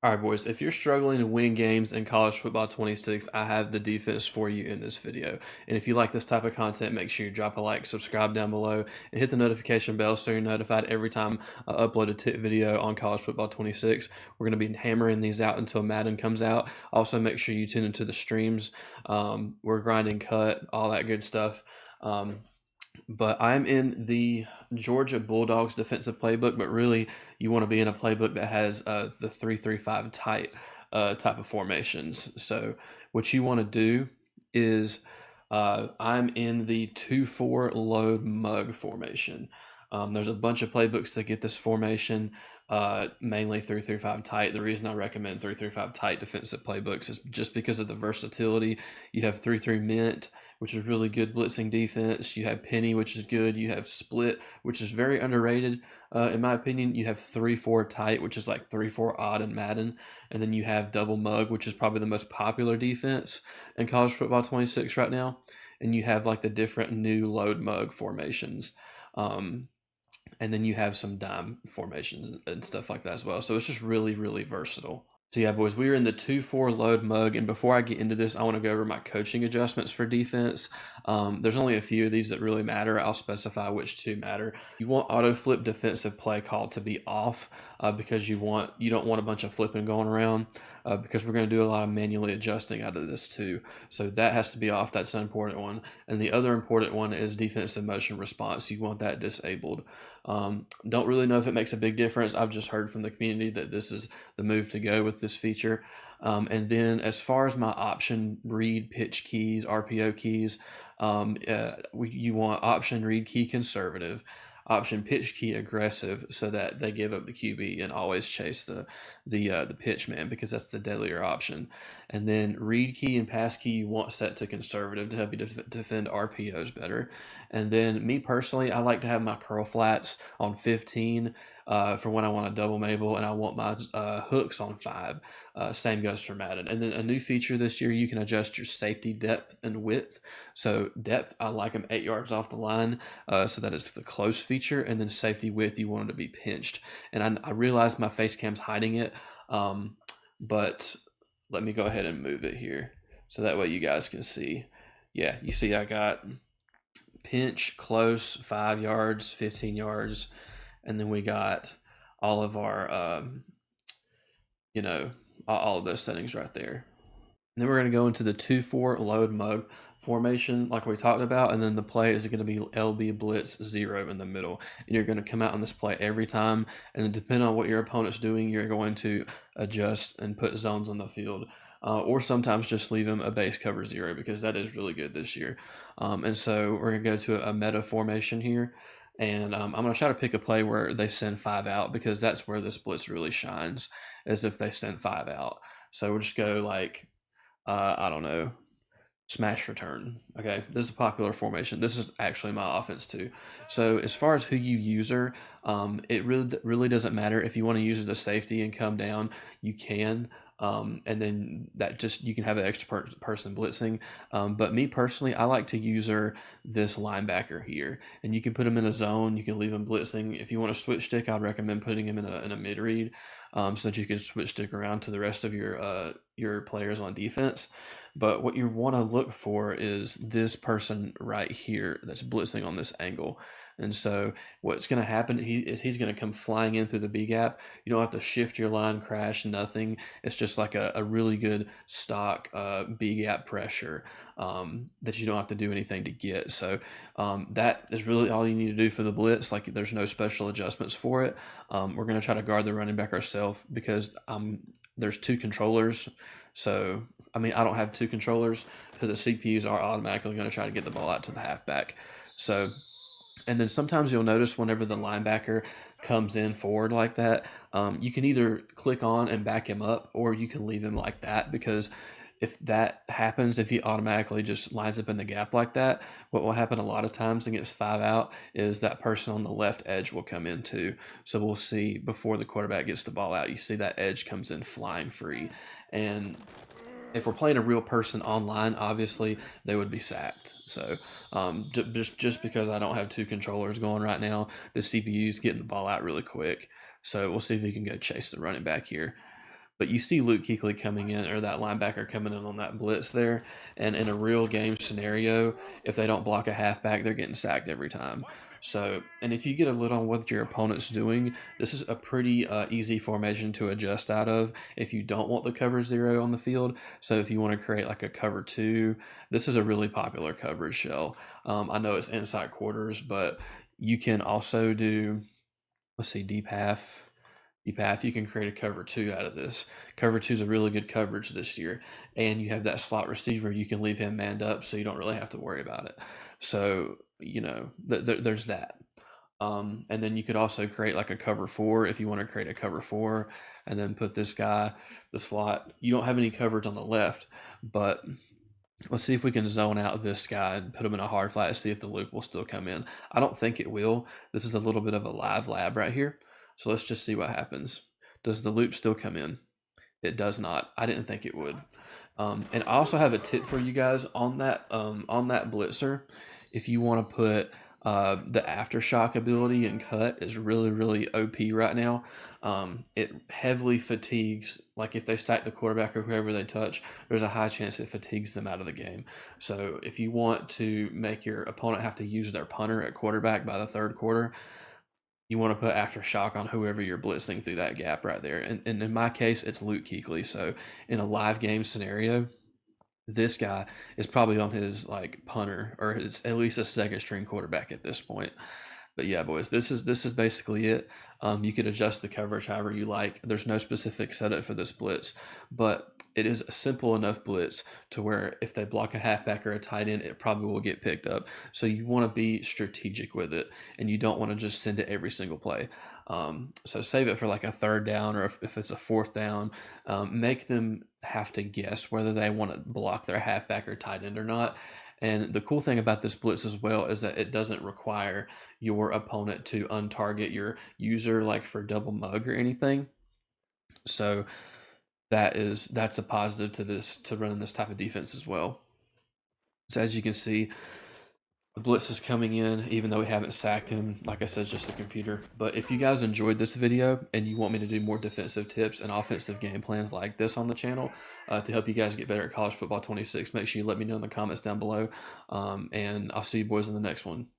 All right, boys, if you're struggling to win games in college football 26, I have the defense for you in this video. And if you like this type of content, make sure you drop a like, subscribe down below, and hit the notification bell so you're notified every time I upload a tip video on college football 26. We're going to be hammering these out until Madden comes out. Also, make sure you tune into the streams. We're grinding cut, all that good stuff. But I'm in the Georgia Bulldogs defensive playbook, but really you want to be in a playbook that has the 3-3-5 tight type of formations. So what you want to do is I'm in the 2-4 load mug formation. There's a bunch of playbooks that get this formation, mainly 3-3-5 tight. The reason I recommend 3-3-5 tight defensive playbooks is just because of the versatility. You have 3-3 mint, which is really good blitzing defense. You have penny, which is good. You have split, which is very underrated, in my opinion. You have 3-4 tight, which is like 3-4 odd in Madden. And then you have double mug, which is probably the most popular defense in college football 26 right now. And you have like the different new load mug formations. And then you have some dime formations and stuff like that as well. So it's just really, really versatile. So yeah, boys, we are in the 2-4 load mug, and before I get into this, I want to go over my coaching adjustments for defense. There's only a few of these that really matter. I'll specify which two matter. You want auto flip defensive play call to be off because you don't want a bunch of flipping going around because we're going to do a lot of manually adjusting out of this too. So that has to be off. That's an important one. And the other important one is defensive motion response. You want that disabled. Don't really know if it makes a big difference. I've just heard from the community that this is the move to go with this feature. And then as far as my option read pitch keys, RPO keys, you want option read key conservative, option pitch key aggressive, so that they give up the QB and always chase the pitch man, because that's the deadlier option. And then read key and pass key you want set to conservative to help you defend RPOs better. And then me personally, I like to have my curl flats on 15 for when I want a double Mabel, and I want my hooks on 5. Same goes for Madden. And then a new feature this year, you can adjust your safety depth and width. So depth, I like them 8 yards off the line, so that is the close feature. And then safety width, you want it to be pinched. And I realize my face cam's hiding it, but let me go ahead and move it here so that way you guys can see. Yeah, you see I got pinch, close, 5 yards, 15 yards, and then we got all of our, all of those settings right there. And then we're going to go into the 2-4 load mug formation like we talked about, and then the play is going to be LB blitz 0 in the middle. And you're going to come out on this play every time, and then depending on what your opponent's doing, you're going to adjust and put zones on the field. Or sometimes just leave them a base cover 0, because that is really good this year. And so we're going to go to a meta formation here. And I'm going to try to pick a play where they send 5 out, because that's where this blitz really shines, as if they send 5 out. So we'll just go like, I don't know, smash return. Okay, this is a popular formation. This is actually my offense too. So as far as who you user, it really doesn't matter. If you want to use the safety and come down, you can. And then that just, you can have an extra person blitzing. But me personally, I like to user this linebacker here, and you can put him in a zone. You can leave him blitzing. If you want to switch stick, I'd recommend putting him in a mid read, so that you can switch stick around to the rest of your players on defense. But what you want to look for is this person right here that's blitzing on this angle. And so what's going to happen, he's going to come flying in through the B gap. You don't have to shift your line, crash, nothing. It's just like a really good stock B gap pressure that you don't have to do anything to get. So that is really all you need to do for the blitz. Like, there's no special adjustments for it. We're going to try to guard the running back ourselves, because there's 2 controllers. So, I mean, I don't have 2 controllers, so the CPUs are automatically going to try to get the ball out to the halfback. So, and then sometimes you'll notice whenever the linebacker comes in forward like that, you can either click on and back him up, or you can leave him like that, because if that happens, if he automatically just lines up in the gap like that, what will happen a lot of times and gets 5 out is that person on the left edge will come in too. So we'll see, before the quarterback gets the ball out, you see that edge comes in flying free. And if we're playing a real person online, obviously they would be sacked. So just because I don't have 2 controllers going right now, the CPU is getting the ball out really quick. So we'll see if we can go chase the running back here. But you see Luke Kuechly coming in, or that linebacker coming in on that blitz there, and in a real game scenario, if they don't block a halfback, they're getting sacked every time. So, and if you get a lid on what your opponent's doing, this is a pretty easy formation to adjust out of if you don't want the cover zero on the field. So if you want to create like a cover two, this is a really popular coverage shell. I know it's inside quarters, but you can also do, let's see, deep half. Deep half, you can create a cover two out of this. Cover two is a really good coverage this year, and you have that slot receiver. You can leave him manned up, so you don't really have to worry about it. So there's that. And then you could also create like a cover four if you want to create a cover four, and then put this guy the slot. You don't have any coverage on the left, but let's see if we can zone out this guy and put him in a hard flat to see if the loop will still come in. I don't think it will. This is a little bit of a live lab right here. So let's just see what happens. Does the loop still come in? It does not. I didn't think it would. And I also have a tip for you guys on that blitzer. If you want to put the aftershock ability and cut is really, really OP right now. It heavily fatigues, like if they sack the quarterback or whoever they touch, there's a high chance it fatigues them out of the game. So if you want to make your opponent have to use their punter at quarterback by the third quarter, you want to put aftershock on whoever you're blitzing through that gap right there. And in my case, it's Luke Kuechly. So in a live game scenario, this guy is probably on his like punter, or it's at least a second string quarterback at this point. But yeah, boys, this is basically it. You could adjust the coverage however you like. There's no specific setup for this blitz, but it is a simple enough blitz to where if they block a halfback or a tight end, it probably will get picked up. So you want to be strategic with it, and you don't want to just send it every single play. So save it for like a third down, or if it's a fourth down, make them have to guess whether they want to block their halfback or tight end or not. And the cool thing about this blitz as well is that it doesn't require your opponent to untarget your user like for double mug or anything. So that's a positive to this, to running this type of defense as well. So as you can see, the blitz is coming in, even though we haven't sacked him. Like I said, it's just a computer. But if you guys enjoyed this video and you want me to do more defensive tips and offensive game plans like this on the channel to help you guys get better at college football 26, make sure you let me know in the comments down below. And I'll see you boys in the next one. Peace.